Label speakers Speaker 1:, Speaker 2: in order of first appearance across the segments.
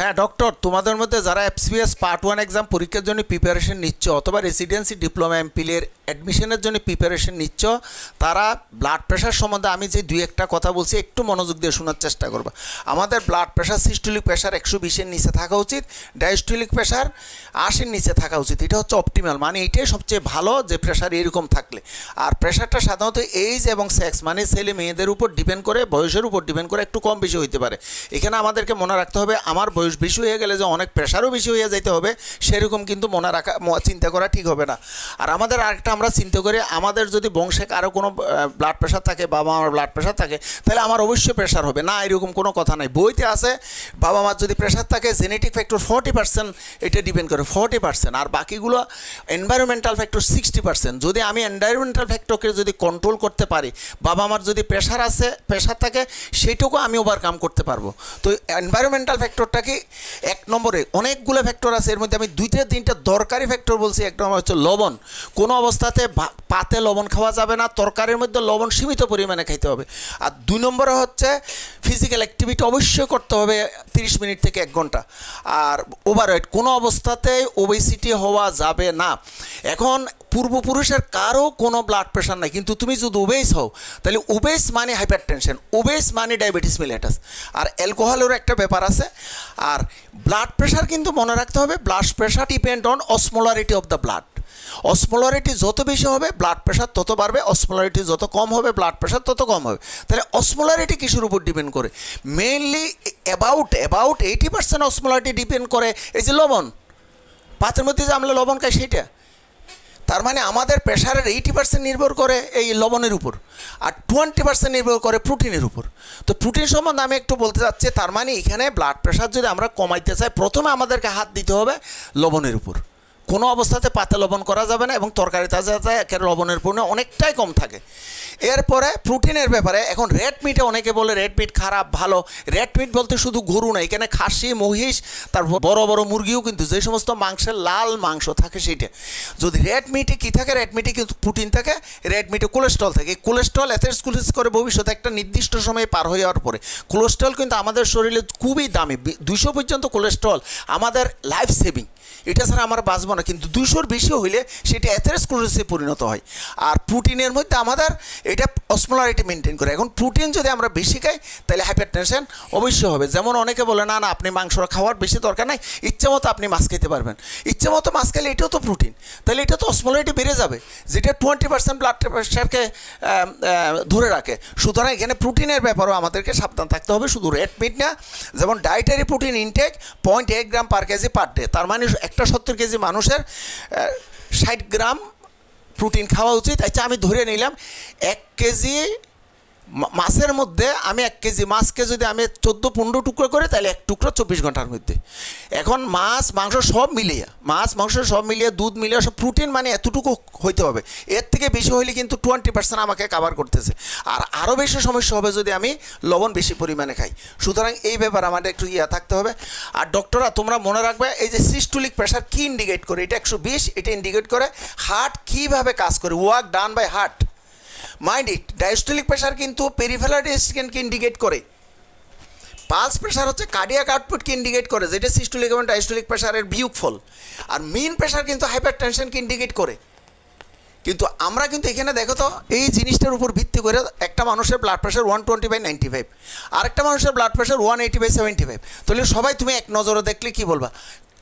Speaker 1: হ্যাঁ ডক্টর, তোমাদের মধ্যে যারা এফসিএস পার্ট 1 এক্সাম পরীক্ষার জন্য প্রিপারেশন নিচ্ছ অথবা রেসিডেন্সি ডিপ্লোমা এমপিএর অ্যাডমিশনের জন্য প্রিপারেশন নিচ্ছ, তারা ব্লাড প্রেশার সম্বন্ধে আমি যে দুই একটা কথা বলছি একটু মনোযোগ দিয়ে শোনার চেষ্টা করবা। আমাদের ব্লাড প্রেশার সিস্টোলিক প্রেশার 120-এর নিচে থাকা উচিত, ডায়াস্টোলিক প্রেশার 80-এর নিচে থাকা উচিত। এটা হচ্ছে অপটিমাল, মানে এটাই সবচেয়ে ভালো যে প্রেশার এরকম থাকলে। আর প্রেশারটা সাধারণত এইজ এবং সেক্স মানে ছেলে মেয়েদের উপর ডিপেন্ড করে, বয়সের উপর ডিপেন্ড করে একটু কম বেশি হইতে পারে। এখানে আমাদেরকে মনে রাখতে হবে আমার বয়স বেশি হয়ে গেলে যে অনেক প্রেশারও বেশি হয়ে যাইতে হবে সেরকম কিন্তু মনে রাখা চিন্তা করা ঠিক হবে না। আর আমাদের আরেকটা আমরা চিন্তা করি আমাদের যদি বংশে কারো কোনো ব্লাড প্রেশার থাকে, বাবা মার ব্লাড প্রেশার থাকে, তাহলে আমার অবশ্যই প্রেশার হবে না, এরকম কোনো কথা নাই। বইতে আছে বাবা মার যদি প্রেশার থাকে জেনেটিক ফ্যাক্টর 40% এটা ডিপেন্ড করে, 40%, আর বাকিগুলো এনভায়রনমেন্টাল ফ্যাক্টর 60%। যদি আমি এনভায়রনমেন্টাল ফ্যাক্টরকে যদি কন্ট্রোল করতে পারি, বাবা মার যদি প্রেশার থাকে সেটুকু আমি ওভারকাম করতে পারবো। তো এনভায়রনমেন্টাল ফ্যাক্টরটা কি এক নম্বরে, অনেকগুলো ফ্যাক্টর আছে, এর মধ্যে আমি 2-3টা দরকারি ফ্যাক্টর বলছি। এক নম্বর হচ্ছে লবণ, কোনো অবস্থাতে পাতে লবণ খাওয়া যাবে না, তরকারির মধ্যে লবণ সীমিত পরিমাণে খাইতে হবে। আর 2 নম্বরে হচ্ছে ফিজিক্যাল অ্যাক্টিভিটি অবশ্যই করতে হবে 30 মিনিট থেকে 1 ঘন্টা। আর ওভারওয়েট কোনো অবস্থাতেই ওবেসিটি হওয়া যাবে না। এখন পূর্বপুরুষের কারো কোনো ব্লাড প্রেশার নাই, কিন্তু তুমি যদি ওবেস হও তাহলে ওবেস মানে হাইপারটেনশন, ওবেস মানে ডায়াবেটিস মেলিটাস, আর অ্যালকোহলেরও একটা ব্যাপার আছে। আর ব্লাড প্রেশার কিন্তু মনে রাখতে হবে blood pressure depend on osmolarity of the blood. Osmolarity যত বেশি হবে ব্লাড প্রেশার তত বাড়বে, অসমোলারিটি যত কম হবে ব্লাড প্রেশার তত কম হবে। তাহলে অসমোলারিটি কিসের উপর ডিপেন্ড করে? মেইনলি অ্যাবাউট 80% অসমোলারিটি ডিপেন্ড করে এই যে লবণ, পাতের মধ্যে যে আমরা লবণ খাই সেইটা। তার মানে আমাদের প্রেশারের 80% নির্ভর করে এই লবণের উপর, আর 20% নির্ভর করে প্রোটিনের উপর। তো প্রোটিন সম্বন্ধে আমি একটু বলতে চাচ্ছি। তার মানে এখানে ব্লাড প্রেশার যদি আমরা কমাইতে চাই, প্রথমে আমাদেরকে হাত দিতে হবে লবণের উপর। কোনো অবস্থাতে পাতে লবণ করা যাবে না, এবং তরকারিতে যাতে একের লবণের পরিমাণ অনেকটাই কম থাকে। এরপরে প্রোটিনের ব্যাপারে, এখন রেড মিটে অনেকে বলে রেড মিট খারাপ ভালো। রেড মিট বলতে শুধু গরু না, এখানে খাসি, মহিষ, তারপর বড় বড় মুরগিও কিন্তু যে সমস্ত মাংসের লাল মাংস থাকে সেইটা। যদি রেড মিটে কী থাকে, রেড মিটে কিন্তু প্রোটিন থাকে, রেড মিটে কোলেস্ট্রল থাকে। কোলেস্ট্রল অ্যাথেরোস্ক্লেরোসিস করে ভবিষ্যতে একটা নির্দিষ্ট সময়ে পার হয়ে যাওয়ার পরে। কোলেস্ট্রল কিন্তু আমাদের শরীরে খুবই দামি, 200 পর্যন্ত কোলেস্ট্রল আমাদের লাইফ সেভিং। এটা ছাড়া আমরা বাঁচবো না, কিন্তু 200-র বেশি হইলে সেটা অ্যাথেরোস্ক্লেরোসিসে পরিণত হয়। আর প্রোটিনের মধ্যে আমাদের এটা অসমোলারিটি মেনটেন করে। এখন প্রোটিন যদি আমরা বেশি খাই তাহলে হাইপারটেনশন অবশ্যই হবে। যেমন অনেকে বলে না আপনি মাংস খাওয়ার বেশি দরকার নাই, ইচ্ছে মতো আপনি মাছ খেতে পারবেন। ইচ্ছে মতো মাছ খেলে এটাও তো প্রোটিন, তাহলে এটা তো অসমোলারিটি বেড়ে যাবে, যেটা 20% ব্লাড প্রেশারকে ধরে রাখে। সুতরাং এখানে প্রোটিনের ব্যাপারেও আমাদেরকে সাবধান থাকতে হবে, শুধু রেড মিট না। যেমন ডায়েটারি প্রোটিন ইনটেক 0.8 গ্রাম পার কেজি পার ডে, তার মানে একটা 70 কেজি মানুষের 60 গ্রাম প্রোটিন খাওয়া উচিত। আচ্ছা আমি ধরে নিলাম 1 কেজি মাছের মধ্যে আমি 1 কেজি মাছকে যদি আমি 14-15 টুকরো করে, তাহলে 1 টুকরো 24 ঘন্টার মধ্যে। এখন মাছ মাংস সব মিলিয়ে, দুধ মিলিয়ে সব প্রোটিন মানে এতটুকু হইতে হবে। এর থেকে বেশি হইলে কিন্তু 20% আমাকে কাভার করতেছে। আর আরও বেশি সমস্যা হবে যদি আমি লবণ বেশি পরিমাণে খাই। সুতরাং এই ব্যাপারে আমাদের একটু থাকতে হবে। আর ডক্টররা তোমরা মনে রাখবে এই যে সিস্টোলিক প্রেশার কী ইন্ডিকেট করে, এটা 120, এটা ইন্ডিকেট করে হার্ট কীভাবে কাজ করে, work done by heart. Mind it. Diastolic pressure কিন্তু পেরিফেরাল রেজিস্ট্যান্সকে ইন্ডিকেট করে। পালস প্রেশার হচ্ছে কার্ডিয়াক আউটপুটকে ইন্ডিকেট করে, যেটা সিস্টোলিক এবং ডায়াস্টোলিক প্রেশারের বিয়োগফল। আর মিন প্রেশার কিন্তু হাইপারটেনশনকে ইন্ডিকেট করে। কিন্তু আমরা কিন্তু এখানে দেখো তো এই জিনিসটার উপর ভিত্তি করে একটা মানুষের ব্লাড প্রেশার 120/95, আরেকটা মানুষের ব্লাড প্রেশার 180/75। তাহলে সবাই তুমি এক নজরে দেখলে কি বলবা,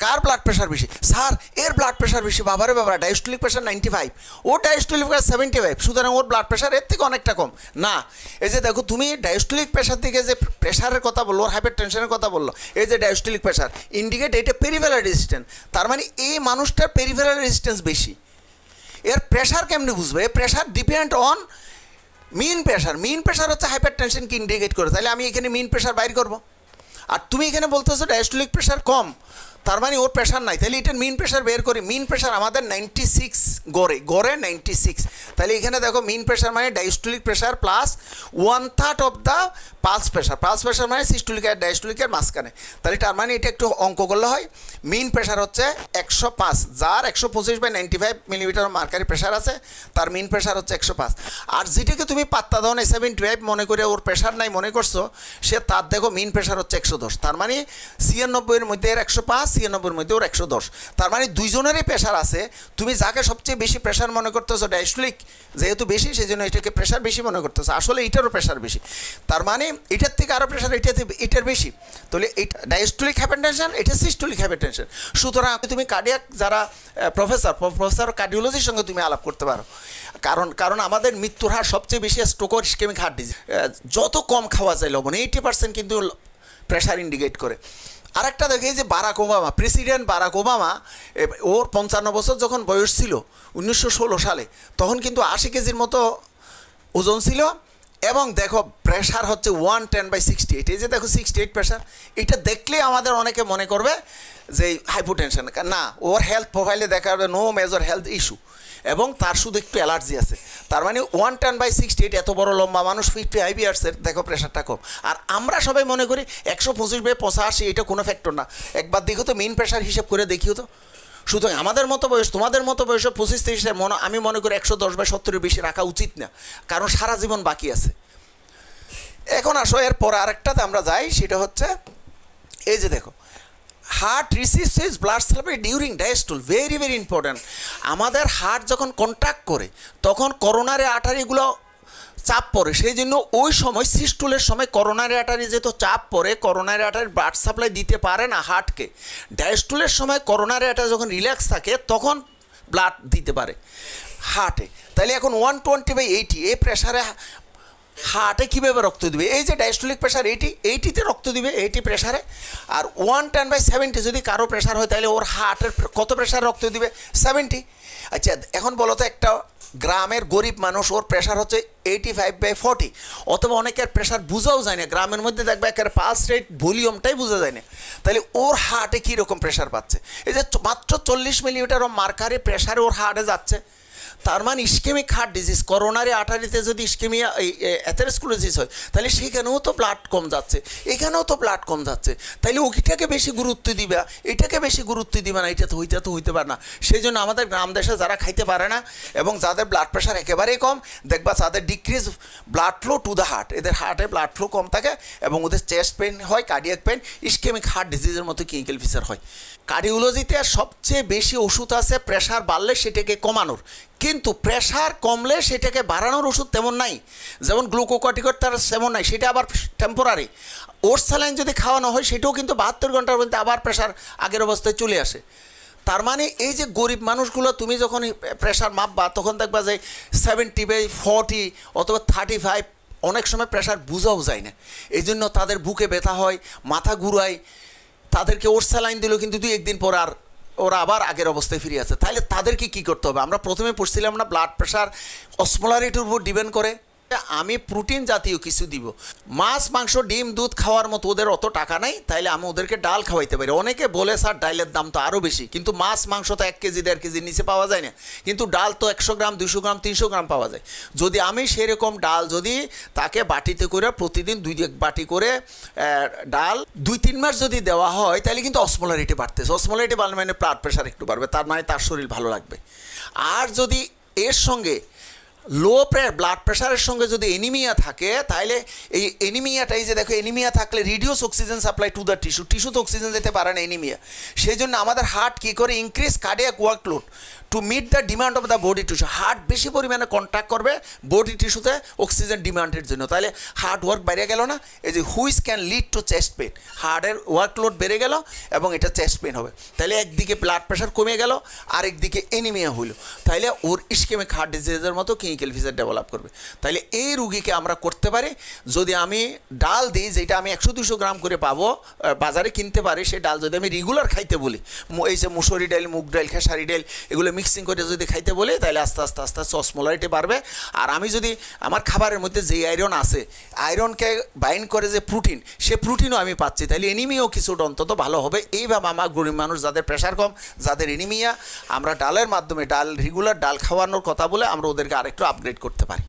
Speaker 1: কার ব্লাড প্রেশার বেশি? স্যার এর ব্লাড প্রেশার বেশি। বাবারে বাবা, ডায়াস্টোলিক প্রেশার 95, ও ডায়াস্টোলিক প্রেশার 75, সুতরাং ওর ব্লাড প্রেশার এর থেকে অনেকটা কম না। এই যে দেখো তুমি ডায়াস্টোলিক প্রেশার থেকে যে প্রেশারের কথা বললো, ওর হাইপারটেনশনের কথা বললো, এই যে ডায়াস্টোলিক প্রেশার ইন্ডিকেট এটা পেরিফেরাল রেজিস্ট্যান্স। তার মানে এই মানুষটার পেরিফেরাল রেজিস্ট্যান্স বেশি। এর প্রেশার কেমনি বুঝবে? এর pressure depend on mean pressure. Mean pressure হচ্ছে হাইপারটেনশনকে ইন্ডিকেট করে, তাহলে আমি এখানে মিন প্রেশার বাইর করবো। আর তুমি এখানে বলতেছো ডায়াস্টোলিক প্রেশার কম, তার মানে ওর প্রেশার নাই, তাহলে এটার মিন প্রেশার বের করি। মিন প্রেশার আমাদের 96 গড়ে 96। তাহলে এখানে দেখো মিন প্রেশার মানে diastolic pressure plus 1/3 of the pulse pressure মানে সিস্টোলিক আর ডায়াস্টোলিকের মাঝখানে। তাহলে তার মানে এটা একটু অঙ্ক করলে হয়, মিন প্রেশার হচ্ছে 105, যার 125/95 মিলিমিটার মার্কারি প্রেশার আছে তার মিন প্রেশার হচ্ছে 105। আর যেটাকে তুমি পাত্তা দাও না 75 মনে করে ওর প্রেশার নাই মনে করছো, সে তার দেখো মিন প্রেশার হচ্ছে 110। তার মানে 96-এর মধ্যে এর 105, 96-এর মধ্যে ওর 110। তার মানে দুইজনেরই প্রেশার আছে। তুমি যাকে সবচেয়ে বেশি প্রেশার মনে করতেছো ডায়াস্টোলিক, যেহেতু বেশি সেই জন্য এটাকে প্রেশার বেশি মনে করতেছো, আসলে এটারও প্রেশার বেশি। তার মানে এটার থেকে আরও প্রেশার এটার বেশি। তাহলে এটা ডায়াস্টোলিক হাইপারটেনশন, এটা সিস্টোলিক হাইপারটেনশন। সুতরাং তুমি কার্ডিয়াক যারা প্রফেসর কার্ডিওলজির সঙ্গে তুমি আলাপ করতে পারো। কারণ আমাদের মৃত্যুর হার সবচেয়ে বেশি স্ট্রোক ইসকেমিক হার্ট ডিজিজ। যত কম খাওয়া যায় লবণ 80% কিন্তু প্রেশার ইন্ডিকেট করে। আরেকটা দেখে যে Barack Obama, president Barack Obama, ওর 55 বছর যখন বয়স ছিল 1916 সালে, তখন কিন্তু 80 কেজির মতো ওজন ছিল। এবং দেখো প্রেশার হচ্ছে 110/68। এই যে দেখো 68 প্রেশার, এটা দেখলে আমাদের অনেকে মনে করবে যে হাইপোটেনশন। না, ওর হেলথ প্রোফাইলে দেখা যাবে নো মেজর হেলথ ইস্যু, এবং তার শুধু একটু অ্যালার্জি আছে। তার মানে 110/68, এত বড় লম্বা মানুষ 55 ইয়ার্সের, দেখো প্রেশারটা কম। আর আমরা সবাই মনে করি 125/85, এটা কোনো ফ্যাক্টর না। একবার দেখো তো মেইন প্রেশার হিসেব করে দেখিও তো। সুতরাং আমাদের মতো বয়স, তোমাদের মতো বয়সে 25-30 আমি মনে করি 110/70-এর বেশি রাখা উচিত না, কারণ সারা জীবন বাকি আছে। এখন আসো এরপর আরেকটাতে আমরা যাই, সেটা হচ্ছে এই যে দেখো heart receives his blood supply during diastole, very very important. আমাদের হার্ট যখন কন্ট্রাক্ট করে তখন করোনারি আর্টারিগুলো চাপ পড়ে, সেই জন্য ওই সময় সিস্টোলের সময় করোনারি আর্টারি যেহেতু চাপ পড়ে, করোনারি আর্টারি ব্লাড সাপ্লাই দিতে পারে না হার্টকে। ডায়াস্টোলের সময় করোনারি আর্টারি যখন রিল্যাক্স থাকে তখন ব্লাড দিতে পারে হার্টে। তাহলে এখন 120/80 এই প্রেশারে হার্টে কীভাবে রক্ত দিবে? এই যে ডায়াস্টোলিক প্রেশার 80-তে রক্ত দিবে, 80 প্রেশারে। আর 110/70 যদি কারো প্রেশার হয় তাহলে ওর হার্টের কত প্রেশার রক্ত দিবে? 70। আচ্ছা এখন বলো তো, একটা গ্রামের গরিব মানুষ, ওর প্রেশার হচ্ছে 85/40, অথবা অনেকের প্রেশার বোঝাও যায় না। গ্রামের মধ্যে দেখবে একেবারে পালস রেট, ভলিউমটাই বোঝা যায় না। তাহলে ওর হার্টে কীরকম প্রেশার পাচ্ছে? এই যে মাত্র 40 মিলিমিটার মার্কারি প্রেশারে ওর হার্টে যাচ্ছে। তার মানে ইসকেমিক হার্ট ডিজিজ, করোনারি আর্টারিতে যদি ইসকেমিয়া অ্যাথেরোস্ক্লেরোসিস হয় তাহলে সেখানেও তো ব্লাড কম যাচ্ছে, এখানেও তো ব্লাড কম যাচ্ছে। তাইলে ওইটাকে বেশি গুরুত্ব দিবা, এটাকে বেশি গুরুত্ব দিবা না, এটা তো হইতে পারে না। সেই জন্য আমাদের গ্রাম দেশে যারা খাইতে পারে না এবং যাদের ব্লাড প্রেশার একেবারেই কম, দেখবা তাদের decrease blood flow to the heart, এদের হার্টে ব্লাড ফ্লো কম থাকে এবং ওদের চেস্ট পেন হয়, কার্ডিয়াক পেন, ইসকেমিক হার্ট ডিজিজের মতো ক্লিনিক্যাল ফিচার হয়। কার্ডিওলজিতে সবচেয়ে বেশি ওষুধ আছে প্রেশার বাড়লে সেটাকে কমানোর, কিন্তু প্রেশার কমলে সেটাকে বাড়ানোর ওষুধ তেমন নাই। যেমন গ্লুকোকর্টিকয়েড তার তেমন নাই, সেটা আবার টেম্পোরারি। ওর স্যালাইন যদি খাওয়ানো হয় সেটাও কিন্তু 72 ঘন্টার মধ্যে আবার প্রেশার আগের অবস্থায় চলে আসে। তার মানে এই যে গরিব মানুষগুলো তুমি যখন প্রেশার মাপবা তখন দেখবা যে 70/40 অথবা 35, অনেক সময় প্রেশার বোঝাও যায় না। এই জন্য তাদের বুকে ব্যথা হয়, মাথা ঘুরায়, তাদেরকে ওর স্যালাইন দিল কিন্তু 2-1 দিন পর আর ওরা আবার আগের অবস্থায় ফিরে আসে। তাহলে তাদেরকে কী করতে হবে? আমরা প্রথমে পড়ছিলাম না, ব্লাড প্রেশার অসমোলারিটির উপর ডিপেন্ড করে। আমি প্রোটিন জাতীয় কিছু দিব, মাছ মাংস ডিম দুধ খাওয়ার মতো ওদের অত টাকা নাই, তাইলে আমি ওদেরকে ডাল খাওয়াইতে পারি। অনেকে বলে স্যার ডালের দাম তো আরও বেশি, কিন্তু মাছ মাংস তো 1 কেজি 1.5 কেজির নিচে পাওয়া যায় না, কিন্তু ডাল তো 100 গ্রাম 200 গ্রাম 300 গ্রাম পাওয়া যায়। যদি আমি সেরকম ডাল যদি তাকে বাটিতে করে প্রতিদিন 2 বাটি করে ডাল 2-3 মাস যদি দেওয়া হয় তাহলে কিন্তু অসমোলারিটি বাড়তেছে। অসমোলারিটি বাড়লে মানে ব্লাড প্রেশার একটু বাড়বে, তার মানে তার শরীর ভালো লাগবে। আর যদি এর সঙ্গে লো ব্লাড প্রেশারের সঙ্গে যদি এনিমিয়া থাকে, তাহলে এই এনিমিয়াটাই যে দেখো, এনিমিয়া থাকলে reduce oxygen supply to the টিস্যুতে অক্সিজেন যেতে পারে না এনিমিয়া। সেই জন্য আমাদের হার্ট কী করে increase cardiac workload to meet the demand of the body tissue. Heart বেশি পরিমাণে কন্ট্যাক্ট করবে বডি টিস্যুতে অক্সিজেন ডিমান্ডের জন্য, তাহলে হার্ট ওয়ার্ক বেড়ে গেল না, এই যে which can lead to chest pain. হার্টের ওয়ার্কলোড বেড়ে গেল এবং এটা চেস্ট পেন হবে। তাহলে একদিকে ব্লাড প্রেশার কমে গেল, আরেকদিকে এনিমিয়া হইল, তাহলে ওর ইসকেমিক হার্ট ডিজিজের মতো ক্লিনিক্যাল ফিচার ডেভেলপ করবে। তাহলে এই রুগীকে আমরা করতে পারি যদি আমি ডাল দিই, যেটা আমি 100-200 গ্রাম করে পাবো বাজারে কিনতে পারি, সেই ডাল যদি আমি রেগুলার খাইতে বলি, এই যে মুসুরি ডাল, মুগ ডাল, খেসারি ডাল, এগুলো মিক্সিং করে যদি খাইতে বলি, তাহলে আস্তে আস্তে আস্তে আস্তে অসমোলারিটি বাড়বে। আর আমি যদি আমার খাবারের মধ্যে যে আয়রন আছে, আয়রনকে বাইন্ড করে যে প্রোটিন, সে প্রোটিনও আমি পাচ্ছি, তাহলে এনিমিয়াও কিছুটা অন্তত ভালো হবে। এইভাবে আমার গরিব মানুষ যাদের প্রেশার কম, যাদের এনিমিয়া, আমরা ডালের মাধ্যমে রেগুলার ডাল খাওয়ানোর কথা বলে আমরা ওদেরকে আরেকটু আপগ্রেড করতে পারি।